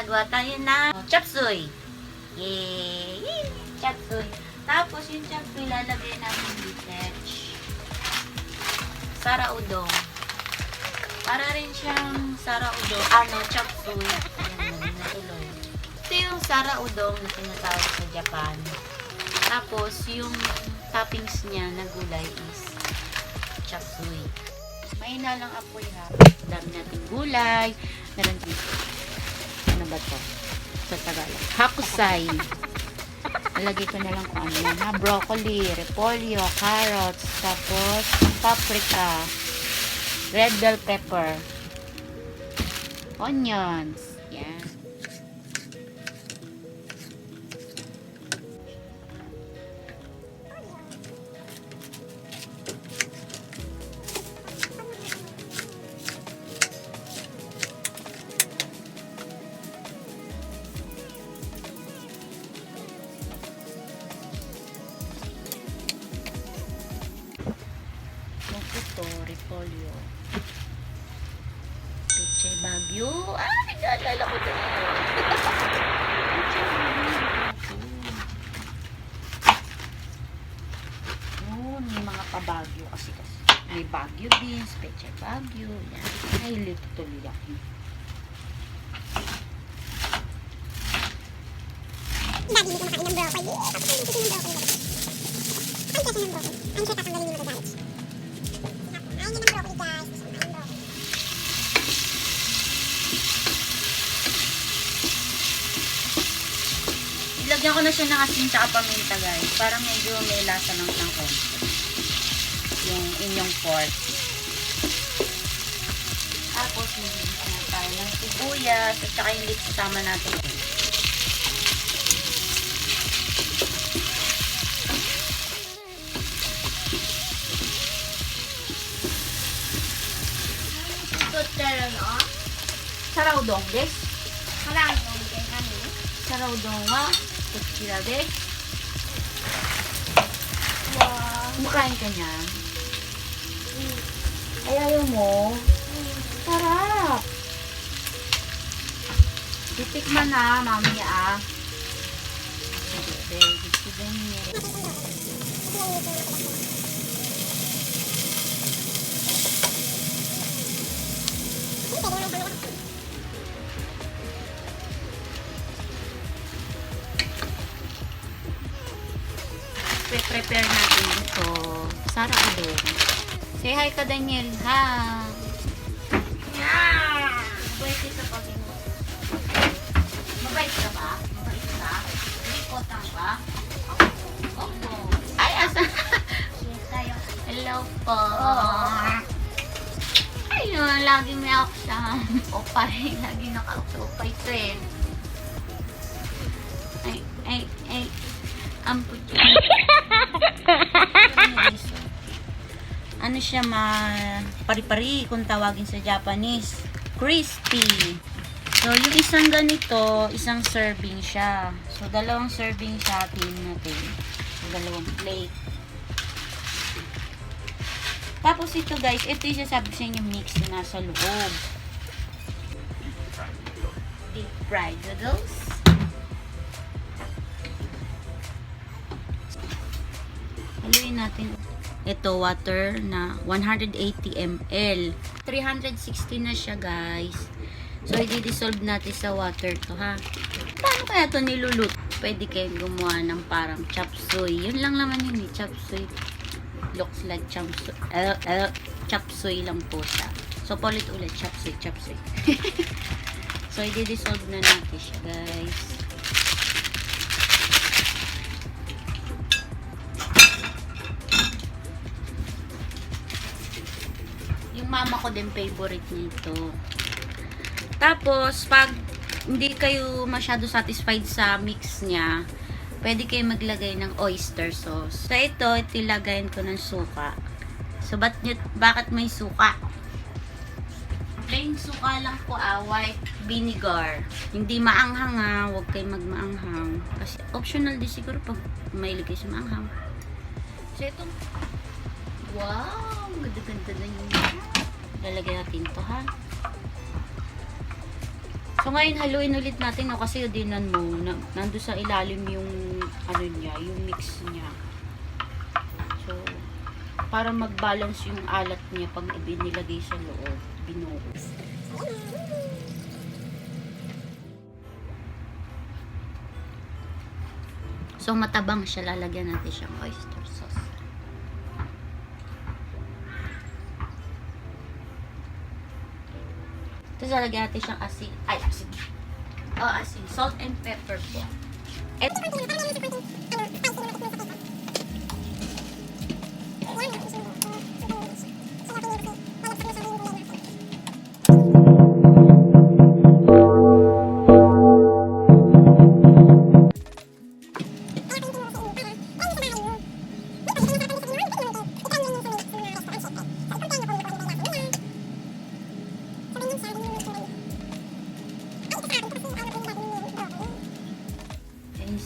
gagawa tayo ng chop suey. Yay! Chop suey. Tapos yung chop suey lalagay natin dito. Sara Udon. Para rin siyang Sara Udon. Chop suey. Ayan, natuloy. Ito yung Sara Udon na tinatawag sa Japan. Tapos yung toppings niya na gulay is chop suey. Mahina lang apoy ha. Dami natin gulay. Meron dito. Ano ba to? Sa Tagalog. Hakusay. Nalagay ko na lang kung ano yan ha. Broccoli, repolyo, carrots, tapos paprika, red bell pepper, onions. Yan. Ito, repolyo. Peche Bagyo. Ay, naalala ko ito. Peche Bagyo. May mga pabagyo kasi. May Bagyo beans, Peche Bagyo. Yan. Ay, lito tuloy ako. Lagi hindi kumakain ng broccoli. Tapos hindi ko ng broccoli. Ang kasi ng broccoli. Ang sure tatanggalin yung magagamit. Ayaw niya ng broccoli guys. Gusto mo ng broccoli. Ilagyan ko na siya ng asin tsaka paminta guys. Para medyo may lasa ng konti. Yung inyong pork. Tapos nilagyan na tayo ng sibuyas at saka yung lips sama natin. Sara Udon desu. Sara Udon din kami. Sara Udon wa kochira desu. Wow. Kumakain ka niyan? Ay, ayaw mo? Sarap! Titikman na, mami ah. Very good to them eh. Prepare natin ito. Sara Udon. Say hi ka, Daniel. Ha! Yeah! Mabait ka pa rin. Mabait ka ba? Mabait ka? Likotang ba? Opo. Ay, asa? Yes, tayo. Hello po. Ayun, lagi may action. Opay. Lagi naka-opay trend. Ay. Amput yun. Ano siya pari-pari kung tawagin sa Japanese. Crispy. So, yung isang ganito, isang serving siya. So, dalawang serving siya atin natin. So, dalawang plate. Tapos ito guys, ito yung sabi sa inyo mix na nasa loob. Deep fried noodles. Haluin natin. Ito, water na 180 ml. 360 na siya, guys. So, i-dissolve natin sa water to, ha? Paano kaya ito niluluto? Pwede kayong gumawa ng parang chop suey. Yun lang naman yun, chop suey. Looks like chop suey. Chop suey lang po siya. So, ulit, chop suey. So, i-dissolve na natin siya, guys. Mama ko din favorite nito. Tapos, pag hindi kayo masyado satisfied sa mix niya, pwede kayo maglagay ng oyster sauce. Sa ito, itilagayin ko ng suka. So, bakit may suka? Plain suka lang po, white vinegar. Hindi maanghang ha, huwag kayo magmaanghang. Kasi optional din siguro pag may ilagay sa maanghang. So, itong wow, ganda-ganda na yun. Lalagay natin ito, ha? So ngayon haluin ulit natin, no, kasi dinan mo nando sa ilalim yung ano niya, yung mix niya. So para mag-balance yung alat niya pag binilagay sa loob, binuo. So matabang siya, lalagyan natin siyang oyster sauce. Tapos lalagyan natin siyang asin. Ay, asin. Oh, asin. Salt and pepper po. Et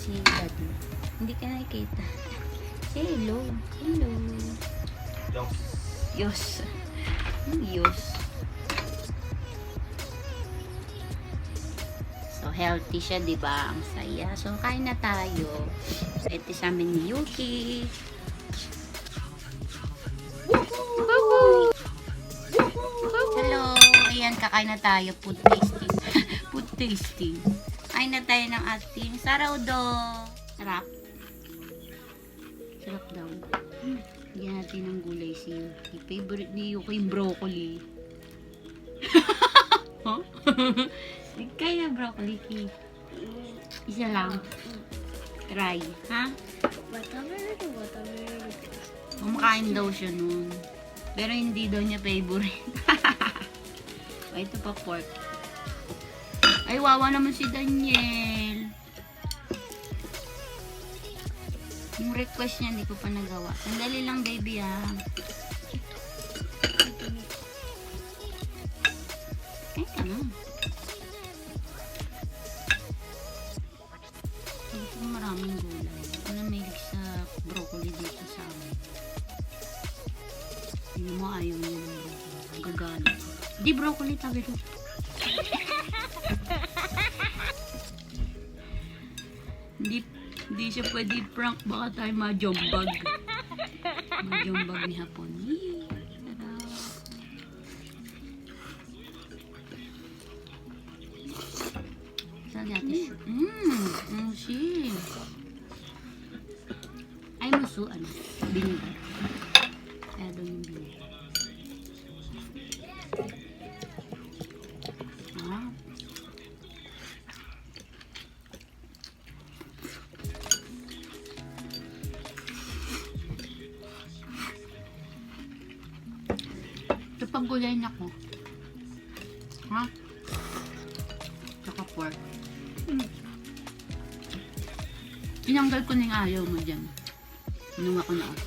si Daddy. Hindi ka nakikita. Say hello. Hello. Yos. Yos. So, healthy siya, diba? Ang saya. So, kain na tayo. So, ito sa amin ni Yuki. Hello. Ayan, kakain na tayo. Food tasting. Food tasting. Kain na tayo ng ating Sara Udon. Sarap. Sarap daw. Bigyan natin ng gulay si Yuki. Favorite ni Yuki yung broccoli. Huh? Kaya broccoli, Ki. Isa lang. Try. Ha? Kumakain daw siya nun. Pero hindi daw niya favorite. Ito pa pork. Ay, wawa naman si Daniel. Yung request niya, hindi ko pa nagawa. Sandali lang, baby, ah. Ay, ka na. Ito maraming gulay. Ako na mahilig sa broccoli dito sa amin. Hindi mo ayaw niya ng broccoli. Gagano. Di broccoli, tabi rin. Hindi siya pwede prank, baka tayo ma-jombag. Ma-jombag ni hapon. Saan natin siya? Musi. Ay, musu, ano? Binigay. Kaya doon yung binigay. Ito pag gulay na ko. Ha? Tsaka pork. Tinanggal ko na yung ayaw mo dyan. Inunga ko na ako.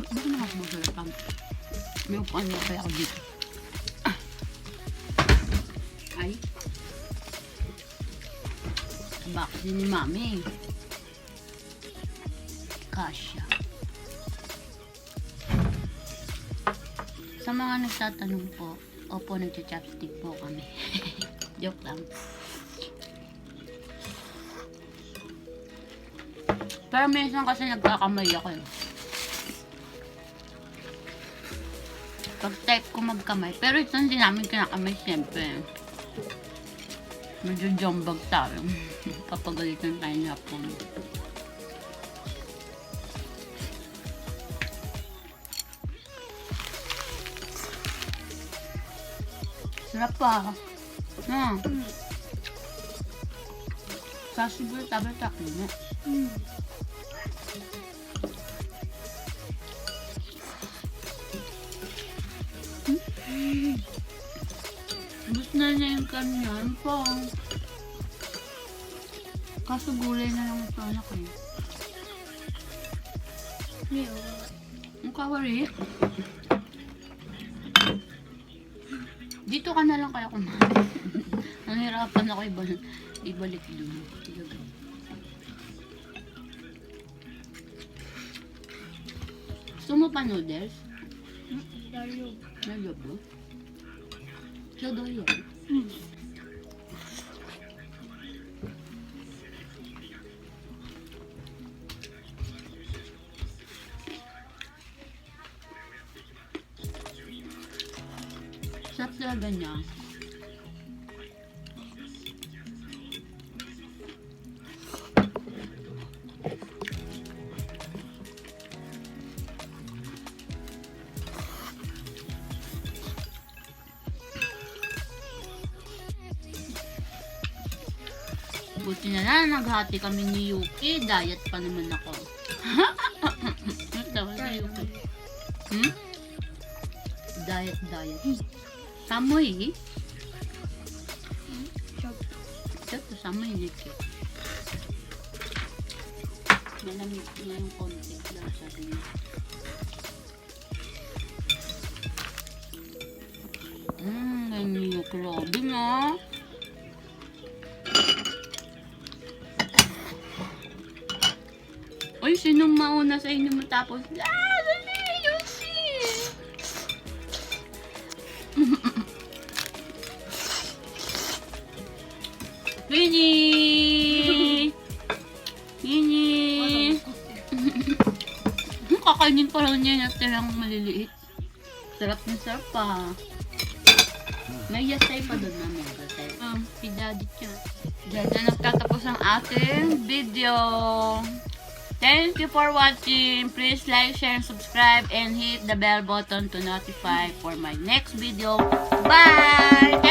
Bakit na ako magalapan? May upuan na kaya ako dito. Ay. Bakit ni Mami? Kasya. Sa mga nagtatanong po, opo, nagcha-chopstick po kami. Joke lang. Pero minsan kasi nagkakamay ako eh. Pag-type ko magkamay. Pero ito hindi namin kinakamay siyempre. Medyo jombag tayo. Papagalitan tayo na po. Sarap pa. Sashibur tabi-taki ne. Gusto na niya yung kanyan po. Kaso gulay na lang ito anak eh. Ang kawari. Dito ka na lang kaya kumain. Nahirapan ako ibalik dun. Gusto mo pa noodles? Lalo. Nalobo? Kyodo yan. Sarap talaga niya. Buti na lang, naghati kami ni Yuki. Diet pa naman ako. Ito, si Yuki. Diet. Samoy? Ito, samoy Yuki. Malamig na yung konti lang sabi niya. Ganyan yung grabe nga. Uy, sinong mauna sa inyo matapos? Dali! Yoshi! Winnie! Winnie! Kakainin pa lang niya natirang maliliit. Sarap na sarap pa. May yasay pa doon na may yasay. Si daddy siya. Diyan na nagtatapos ang ating video. Thank you for watching. Please like, share, and subscribe, and hit the bell button to notify for my next video. Bye!